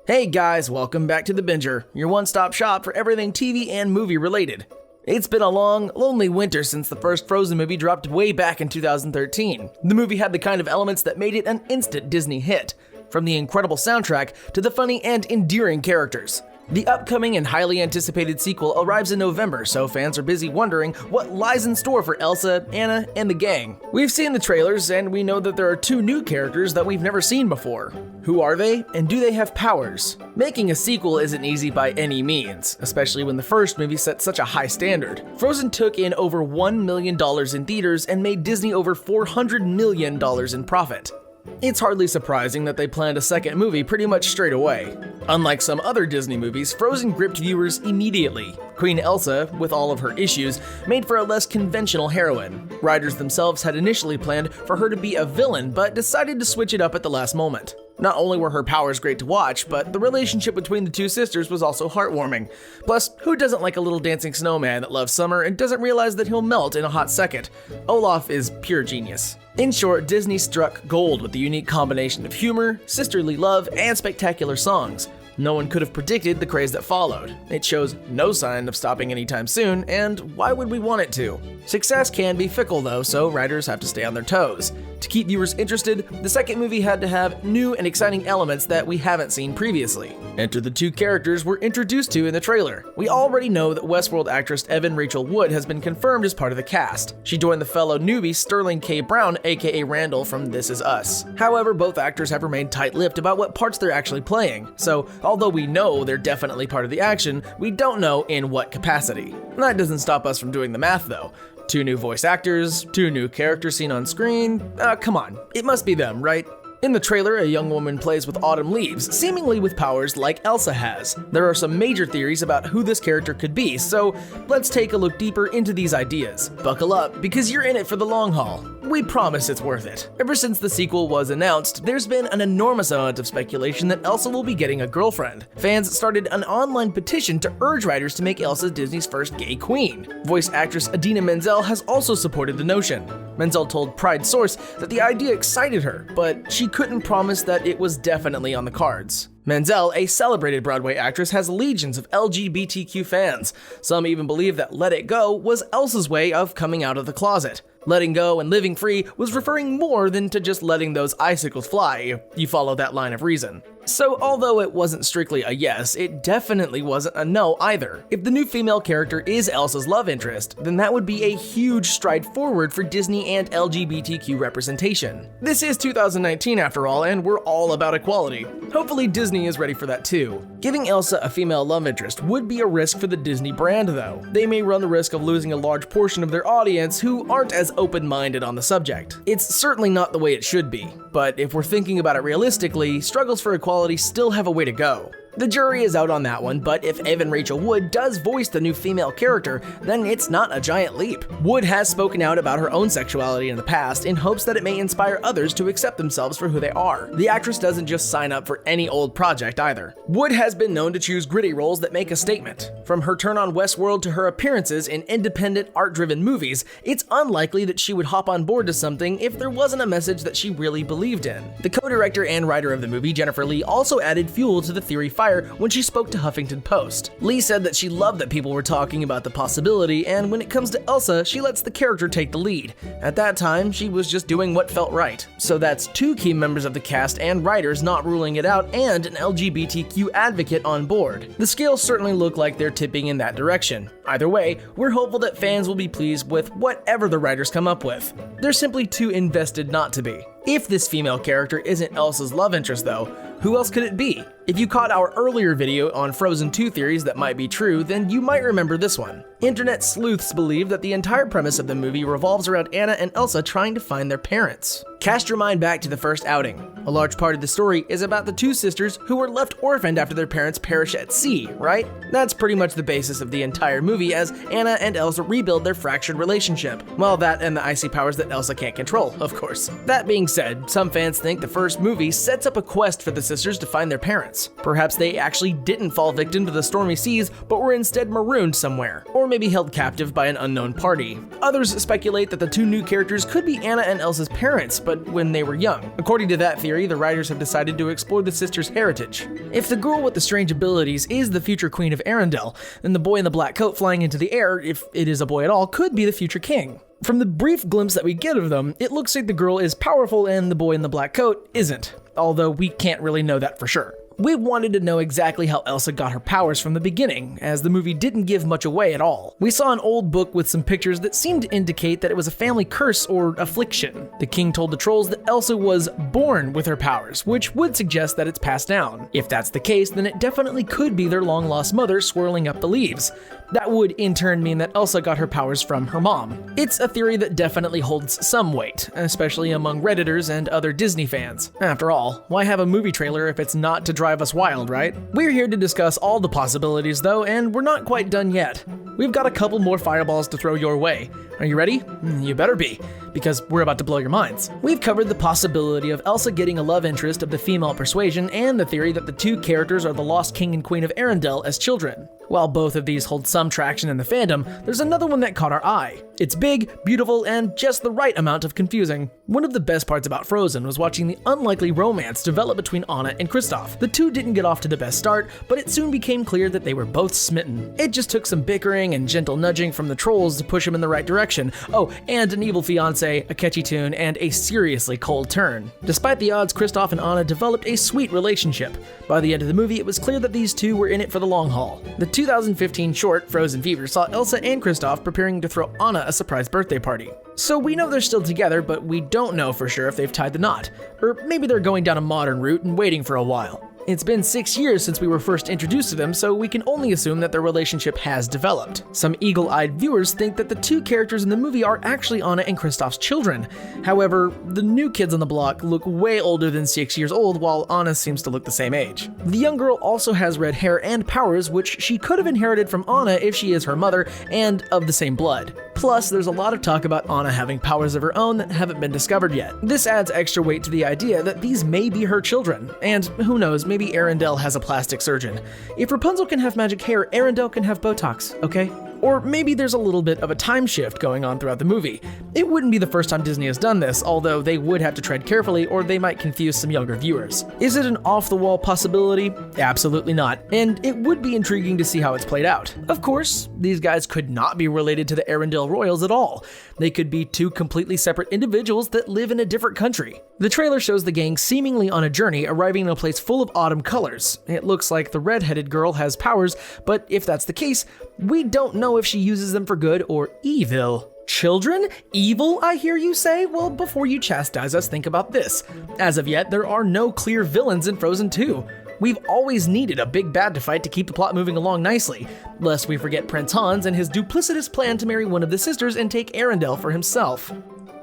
Hey guys, welcome back to The Binger, your one-stop shop for everything TV and movie related. It's been a long, lonely winter since the first Frozen movie dropped way back in 2013. The movie had the kind of elements that made it an instant Disney hit, from the incredible soundtrack to the funny and endearing characters. The upcoming and highly anticipated sequel arrives in November, so fans are busy wondering what lies in store for Elsa, Anna, and the gang. We've seen the trailers, and we know that there are two new characters that we've never seen before. Who are they, and do they have powers? Making a sequel isn't easy by any means, especially when the first movie set such a high standard. Frozen took in over $1 million in theaters and made Disney over $400 million in profit. It's hardly surprising that they planned a second movie pretty much straight away. Unlike some other Disney movies, Frozen gripped viewers immediately. Queen Elsa, with all of her issues, made for a less conventional heroine. Writers themselves had initially planned for her to be a villain, but decided to switch it up at the last moment. Not only were her powers great to watch, but the relationship between the two sisters was also heartwarming. Plus, who doesn't like a little dancing snowman that loves summer and doesn't realize that he'll melt in a hot second? Olaf is pure genius. In short, Disney struck gold with the unique combination of humor, sisterly love, and spectacular songs. No one could have predicted the craze that followed. It shows no sign of stopping anytime soon, and why would we want it to? Success can be fickle though, so writers have to stay on their toes. To keep viewers interested, the second movie had to have new and exciting elements that we haven't seen previously. Enter the two characters we're introduced to in the trailer. We already know that Westworld actress Evan Rachel Wood has been confirmed as part of the cast. She joined the fellow newbie Sterling K. Brown, aka Randall from This Is Us. However, both actors have remained tight-lipped about what parts they're actually playing, so although we know they're definitely part of the action, we don't know in what capacity. That doesn't stop us from doing the math though. 2 new voice actors, 2 new characters seen on screen. Come on, it must be them, right? In the trailer, a young woman plays with autumn leaves, seemingly with powers like Elsa has. There are some major theories about who this character could be, so let's take a look deeper into these ideas. Buckle up, because you're in it for the long haul. We promise it's worth it. Ever since the sequel was announced, there's been an enormous amount of speculation that Elsa will be getting a girlfriend. Fans started an online petition to urge writers to make Elsa Disney's first gay queen. Voice actress Idina Menzel has also supported the notion. Menzel told Pride Source that the idea excited her, but she couldn't promise that it was definitely on the cards. Menzel, a celebrated Broadway actress, has legions of LGBTQ fans. Some even believe that Let It Go was Elsa's way of coming out of the closet. Letting go and living free was referring more than to just letting those icicles fly, if you follow that line of reason. So although it wasn't strictly a yes, it definitely wasn't a no either. If the new female character is Elsa's love interest, then that would be a huge stride forward for Disney and LGBTQ representation. This is 2019 after all, and we're all about equality. Hopefully Disney is ready for that too. Giving Elsa a female love interest would be a risk for the Disney brand though. They may run the risk of losing a large portion of their audience who aren't as open-minded on the subject. It's certainly not the way it should be, but if we're thinking about it realistically, struggles for equality still have a way to go. The jury is out on that one, but if Evan Rachel Wood does voice the new female character, then it's not a giant leap. Wood has spoken out about her own sexuality in the past in hopes that it may inspire others to accept themselves for who they are. The actress doesn't just sign up for any old project either. Wood has been known to choose gritty roles that make a statement. From her turn on Westworld to her appearances in independent, art-driven movies, it's unlikely that she would hop on board to something if there wasn't a message that she really believed in. The co-director and writer of the movie, Jennifer Lee, also added fuel to the theory fire when she spoke to Huffington Post. Lee said that she loved that people were talking about the possibility, and when it comes to Elsa, she lets the character take the lead. At that time, she was just doing what felt right. So that's 2 key members of the cast and writers not ruling it out, and an LGBTQ advocate on board. The scales certainly look like they're tipping in that direction. Either way, we're hopeful that fans will be pleased with whatever the writers come up with. They're simply too invested not to be. If this female character isn't Elsa's love interest though, who else could it be? If you caught our earlier video on Frozen 2 theories that might be true, then you might remember this one. Internet sleuths believe that the entire premise of the movie revolves around Anna and Elsa trying to find their parents. Cast your mind back to the first outing. A large part of the story is about the 2 sisters who were left orphaned after their parents perish at sea, right? That's pretty much the basis of the entire movie as Anna and Elsa rebuild their fractured relationship. Well, that and the icy powers that Elsa can't control, of course. That being said, some fans think the first movie sets up a quest for the sisters to find their parents. Perhaps they actually didn't fall victim to the stormy seas, but were instead marooned somewhere, or maybe held captive by an unknown party. Others speculate that the 2 new characters could be Anna and Elsa's parents, but but when they were young. According to that theory, the writers have decided to explore the sisters' heritage. If the girl with the strange abilities is the future queen of Arendelle, then the boy in the black coat flying into the air, if it is a boy at all, could be the future king. From the brief glimpse that we get of them, it looks like the girl is powerful and the boy in the black coat isn't, although we can't really know that for sure. We wanted to know exactly how Elsa got her powers from the beginning, as the movie didn't give much away at all. We saw an old book with some pictures that seemed to indicate that it was a family curse or affliction. The king told the trolls that Elsa was born with her powers, which would suggest that it's passed down. If that's the case, then it definitely could be their long-lost mother swirling up the leaves. That would in turn mean that Elsa got her powers from her mom. It's a theory that definitely holds some weight, especially among Redditors and other Disney fans. After all, why have a movie trailer if it's not to drive us wild, right? We're here to discuss all the possibilities though, and we're not quite done yet. We've got a couple more fireballs to throw your way. Are you ready? You better be, because we're about to blow your minds. We've covered the possibility of Elsa getting a love interest of the female persuasion and the theory that the two characters are the lost king and queen of Arendelle as children. While both of these hold some traction in the fandom, there's another one that caught our eye. It's big, beautiful, and just the right amount of confusing. One of the best parts about Frozen was watching the unlikely romance develop between Anna and Kristoff. The two didn't get off to the best start, but it soon became clear that they were both smitten. It just took some bickering and gentle nudging from the trolls to push them in the right direction. Oh, and an evil fiance, a catchy tune, and a seriously cold turn. Despite the odds, Kristoff and Anna developed a sweet relationship. By the end of the movie, it was clear that these two were in it for the long haul. The 2015 short, Frozen Fever, saw Elsa and Kristoff preparing to throw Anna a surprise birthday party. So we know they're still together, but we don't know for sure if they've tied the knot. Or maybe they're going down a modern route and waiting for a while. It's been 6 years since we were first introduced to them, so we can only assume that their relationship has developed. Some eagle-eyed viewers think that the two characters in the movie are actually Anna and Kristoff's children. However, the new kids on the block look way older than 6 years old, while Anna seems to look the same age. The young girl also has red hair and powers, which she could have inherited from Anna if she is her mother and of the same blood. Plus, there's a lot of talk about Anna having powers of her own that haven't been discovered yet. This adds extra weight to the idea that these may be her children. And who knows, maybe Arendelle has a plastic surgeon. If Rapunzel can have magic hair, Arendelle can have Botox, okay? Or maybe there's a little bit of a time shift going on throughout the movie. It wouldn't be the first time Disney has done this, although they would have to tread carefully or they might confuse some younger viewers. Is it an off-the-wall possibility? Absolutely not, and it would be intriguing to see how it's played out. Of course, these guys could not be related to the Arendelle royals at all. They could be two completely separate individuals that live in a different country. The trailer shows the gang seemingly on a journey, arriving in a place full of autumn colors. It looks like the redheaded girl has powers, but if that's the case, we don't know if she uses them for good or evil. Children? Evil, I hear you say? Well, before you chastise us, think about this. As of yet, there are no clear villains in Frozen 2. We've always needed a big bad to fight to keep the plot moving along nicely, lest we forget Prince Hans and his duplicitous plan to marry one of the sisters and take Arendelle for himself.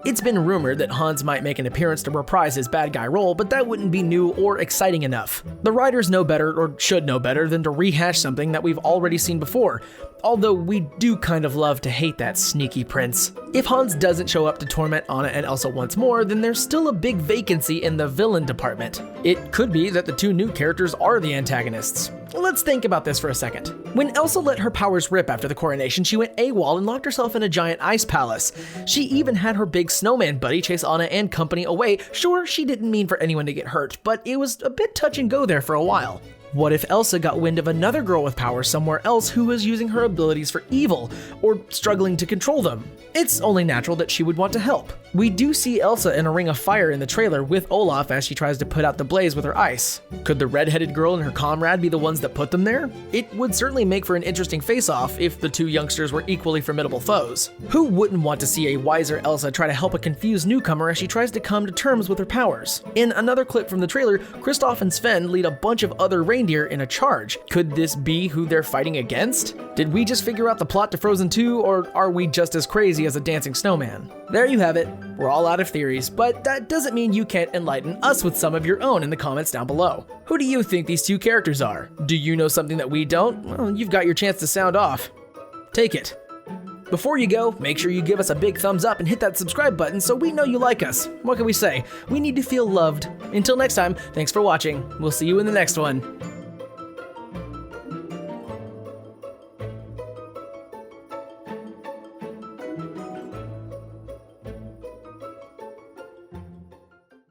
It's been rumored that Hans might make an appearance to reprise his bad guy role, but that wouldn't be new or exciting enough. The writers know better, or should know better, than to rehash something that we've already seen before, although we do kind of love to hate that sneaky prince. If Hans doesn't show up to torment Anna and Elsa once more, then there's still a big vacancy in the villain department. It could be that the two new characters are the antagonists. Let's think about this for a second. When Elsa let her powers rip after the coronation, she went AWOL and locked herself in a giant ice palace. She even had her big snowman buddy chase Anna and company away. Sure, she didn't mean for anyone to get hurt, but it was a bit touch and go there for a while. What if Elsa got wind of another girl with powers somewhere else who was using her abilities for evil, or struggling to control them? It's only natural that she would want to help. We do see Elsa in a ring of fire in the trailer with Olaf as she tries to put out the blaze with her ice. Could the redheaded girl and her comrade be the ones that put them there? It would certainly make for an interesting face-off if the two youngsters were equally formidable foes. Who wouldn't want to see a wiser Elsa try to help a confused newcomer as she tries to come to terms with her powers? In another clip from the trailer, Kristoff and Sven lead a bunch of other reindeer in a charge. Could this be who they're fighting against? Did we just figure out the plot to Frozen 2, or are we just as crazy as a dancing snowman? There you have it. We're all out of theories, but that doesn't mean you can't enlighten us with some of your own in the comments down below. Who do you think these two characters are? Do you know something that we don't? Well, you've got your chance to sound off. Take it. Before you go, make sure you give us a big thumbs up and hit that subscribe button so we know you like us. What can we say? We need to feel loved. Until next time, thanks for watching. We'll see you in the next one.